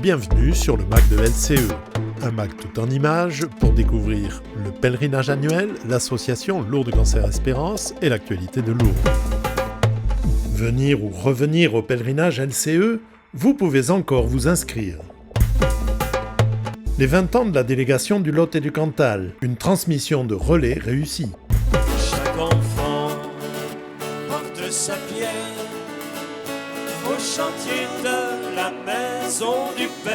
Bienvenue sur le MAC de LCE, un MAC tout en images pour découvrir le pèlerinage annuel, l'association Lourdes Cancer Espérance et l'actualité de Lourdes. Venir ou revenir au pèlerinage LCE, vous pouvez encore vous inscrire. Les 20 ans de la délégation du Lot et du Cantal, une transmission de relais réussie. Chaque enfant porte sa pierre au chantier de la maison du Père.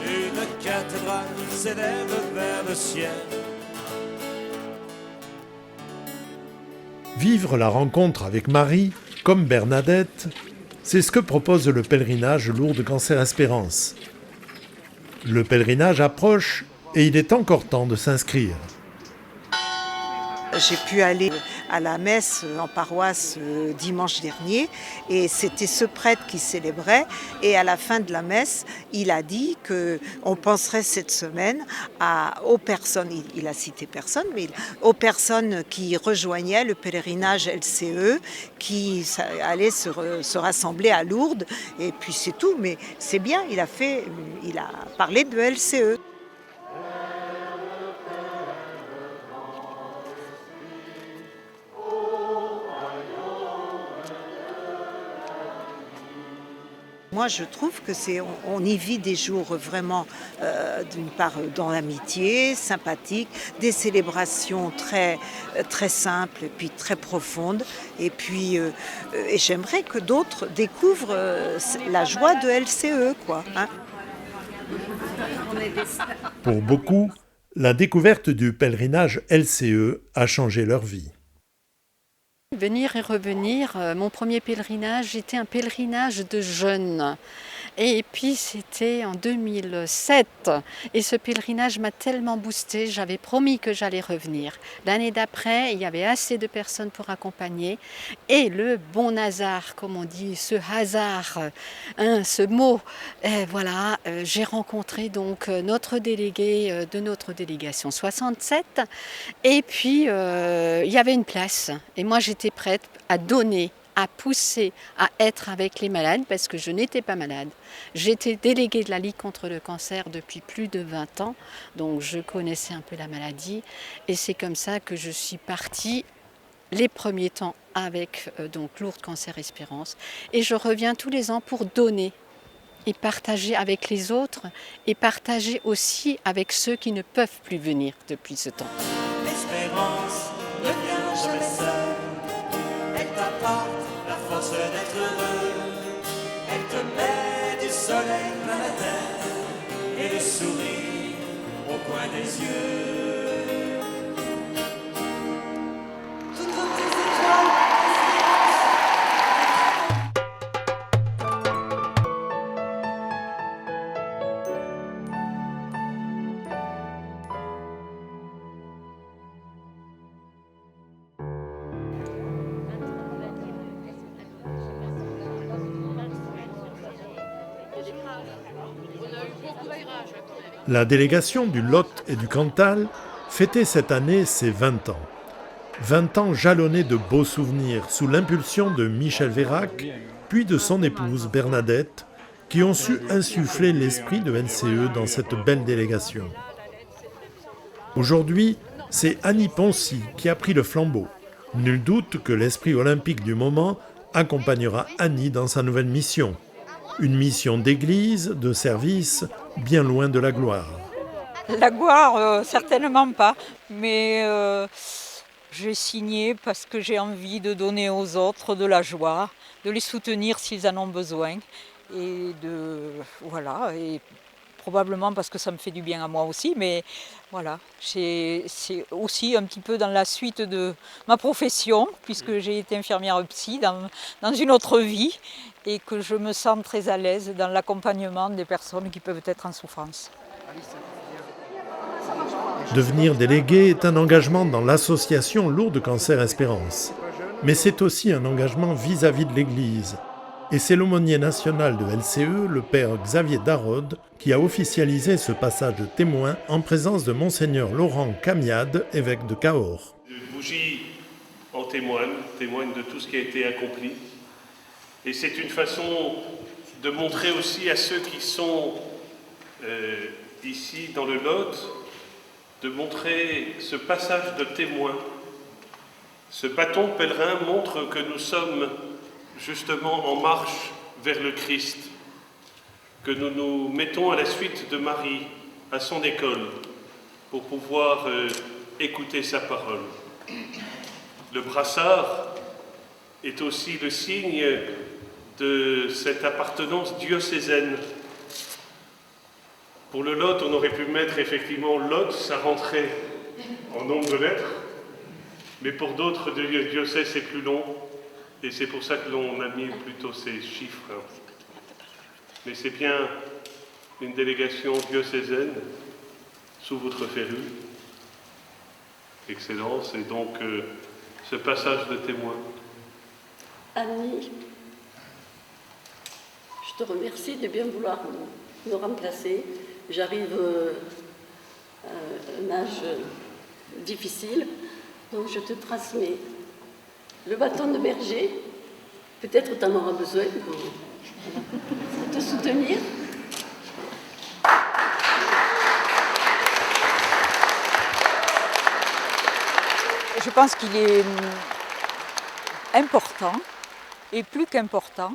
Une cathédrale s'élève vers le ciel. Vivre la rencontre avec Marie, comme Bernadette, c'est ce que propose le pèlerinage Lourdes Cancer Espérance. Le pèlerinage approche et il est encore temps de s'inscrire. J'ai pu aller à la messe en paroisse dimanche dernier et c'était ce prêtre qui célébrait et à la fin de la messe, il a dit qu'on penserait cette semaine aux personnes, il a cité personne, mais aux personnes qui rejoignaient le pèlerinage LCE, qui allaient se rassembler à Lourdes et puis c'est tout, mais c'est bien, il a parlé de LCE. Moi, je trouve que on y vit des jours vraiment, d'une part, dans l'amitié, sympathique, des célébrations très, très simples et puis très profondes. Et puis, et j'aimerais que d'autres découvrent la joie de LCE, quoi. Hein. Pour beaucoup, la découverte du pèlerinage LCE a changé leur vie. Venir et revenir, mon premier pèlerinage était un pèlerinage de jeunes. Et puis c'était en 2007 et ce pèlerinage m'a tellement boosté, j'avais promis que j'allais revenir. L'année d'après, il y avait assez de personnes pour accompagner et le bon hasard, comme on dit, ce hasard, ce mot, voilà, j'ai rencontré donc notre délégué de notre délégation 67 et puis il y avait une place et moi j'étais prête à donner, à pousser, à être avec les malades parce que je n'étais pas malade. J'étais déléguée de la Ligue contre le cancer depuis plus de 20 ans, donc je connaissais un peu la maladie et c'est comme ça que je suis partie les premiers temps avec donc Lourdes Cancer Espérance et je reviens tous les ans pour donner et partager avec les autres et partager aussi avec ceux qui ne peuvent plus venir depuis ce temps. L'espérance ne vient jamais seule. Elle t'apporte la force d'être heureux. Elle te met du soleil plein la tête et le sourire au coin des yeux. Toutes tes étoiles. La délégation du Lot et du Cantal fêtait cette année ses 20 ans. 20 ans jalonnés de beaux souvenirs sous l'impulsion de Michel Vérac, puis de son épouse Bernadette, qui ont su insuffler l'esprit de LCE dans cette belle délégation. Aujourd'hui, c'est Annie Poncy qui a pris le flambeau. Nul doute que l'esprit olympique du moment accompagnera Annie dans sa nouvelle mission. Une mission d'église, de service, bien loin de la gloire. La gloire, certainement pas, mais j'ai signé parce que j'ai envie de donner aux autres de la joie, de les soutenir s'ils en ont besoin, et et probablement parce que ça me fait du bien à moi aussi, mais voilà, c'est aussi un petit peu dans la suite de ma profession, puisque j'ai été infirmière psy dans une autre vie, et que je me sens très à l'aise dans l'accompagnement des personnes qui peuvent être en souffrance. Devenir délégué est un engagement dans l'association Lourdes Cancer Espérance. Mais c'est aussi un engagement vis-à-vis de l'Église. Et c'est l'aumônier national de LCE, le père Xavier Darod, qui a officialisé ce passage de témoin en présence de Monseigneur Laurent Camiade, évêque de Cahors. Une bougie en témoigne de tout ce qui a été accompli. Et c'est une façon de montrer aussi à ceux qui sont ici dans le Lot, de montrer ce passage de témoin. Ce bâton pèlerin montre que nous sommes justement en marche vers le Christ, que nous nous mettons à la suite de Marie, à son école, pour pouvoir écouter sa parole. Le brassard est aussi le signe de cette appartenance diocésaine. Pour le Lot, on aurait pu mettre effectivement Lot, ça rentrait en nombre de lettres, mais pour d'autres diocèses, c'est plus long, et c'est pour ça que l'on a mis plutôt ces chiffres. Mais c'est bien une délégation diocésaine sous votre férule, Excellence, et donc ce passage de témoin. Annie, je te remercie de bien vouloir me remplacer. J'arrive à un âge difficile, donc je te transmets le bâton de berger. Peut-être tu en auras besoin pour te soutenir. Je pense qu'il est important, et plus qu'important,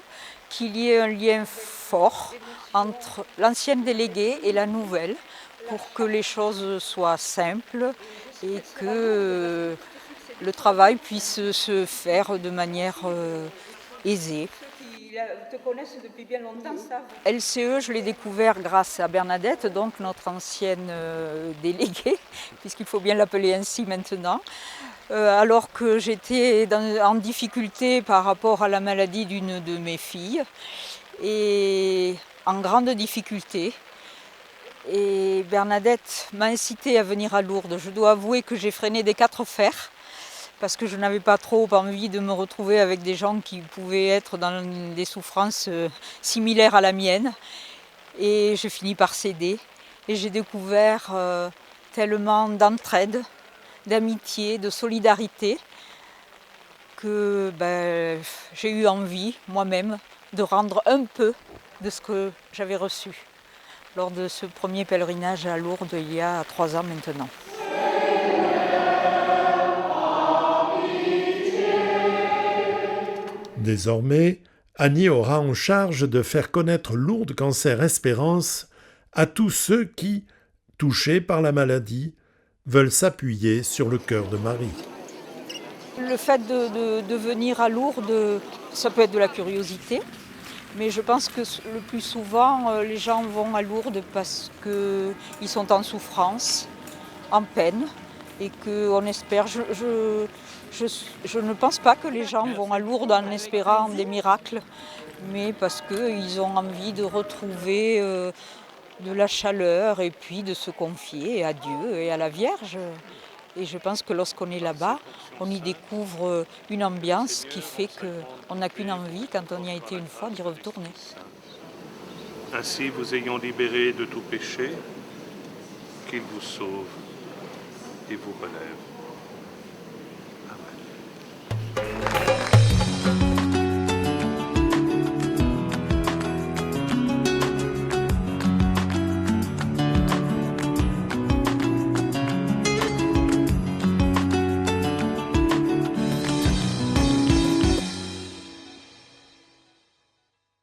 qu'il y ait un lien fort entre l'ancienne déléguée et la nouvelle pour que les choses soient simples et que le travail puisse se faire de manière aisée. Te connaissent depuis bien longtemps, ça. LCE, je l'ai découvert grâce à Bernadette, donc notre ancienne déléguée, puisqu'il faut bien l'appeler ainsi maintenant. Alors que j'étais en difficulté par rapport à la maladie d'une de mes filles, et en grande difficulté. Et Bernadette m'a incité à venir à Lourdes. Je dois avouer que j'ai freiné des 4 fers, parce que je n'avais pas trop envie de me retrouver avec des gens qui pouvaient être dans des souffrances similaires à la mienne. Et je finis par céder. Et j'ai découvert tellement d'entraide, d'amitié, de solidarité, que j'ai eu envie, moi-même, de rendre un peu de ce que j'avais reçu lors de ce premier pèlerinage à Lourdes il y a 3 ans maintenant. Désormais, Annie aura en charge de faire connaître Lourdes Cancer Espérance à tous ceux qui, touchés par la maladie, veulent s'appuyer sur le cœur de Marie. Le fait de venir à Lourdes, ça peut être de la curiosité, mais je pense que le plus souvent, les gens vont à Lourdes parce qu'ils sont en souffrance, en peine, et qu'on espère. Je ne pense pas que les gens vont à Lourdes en espérant des miracles, mais parce qu'ils ont envie de retrouver de la chaleur et puis de se confier à Dieu et à la Vierge. Et je pense que lorsqu'on est là-bas, on y découvre une ambiance qui fait qu'on n'a qu'une envie, quand on y a été une fois, d'y retourner. Ainsi, vous ayant libéré de tout péché, qu'il vous sauve et vous relève.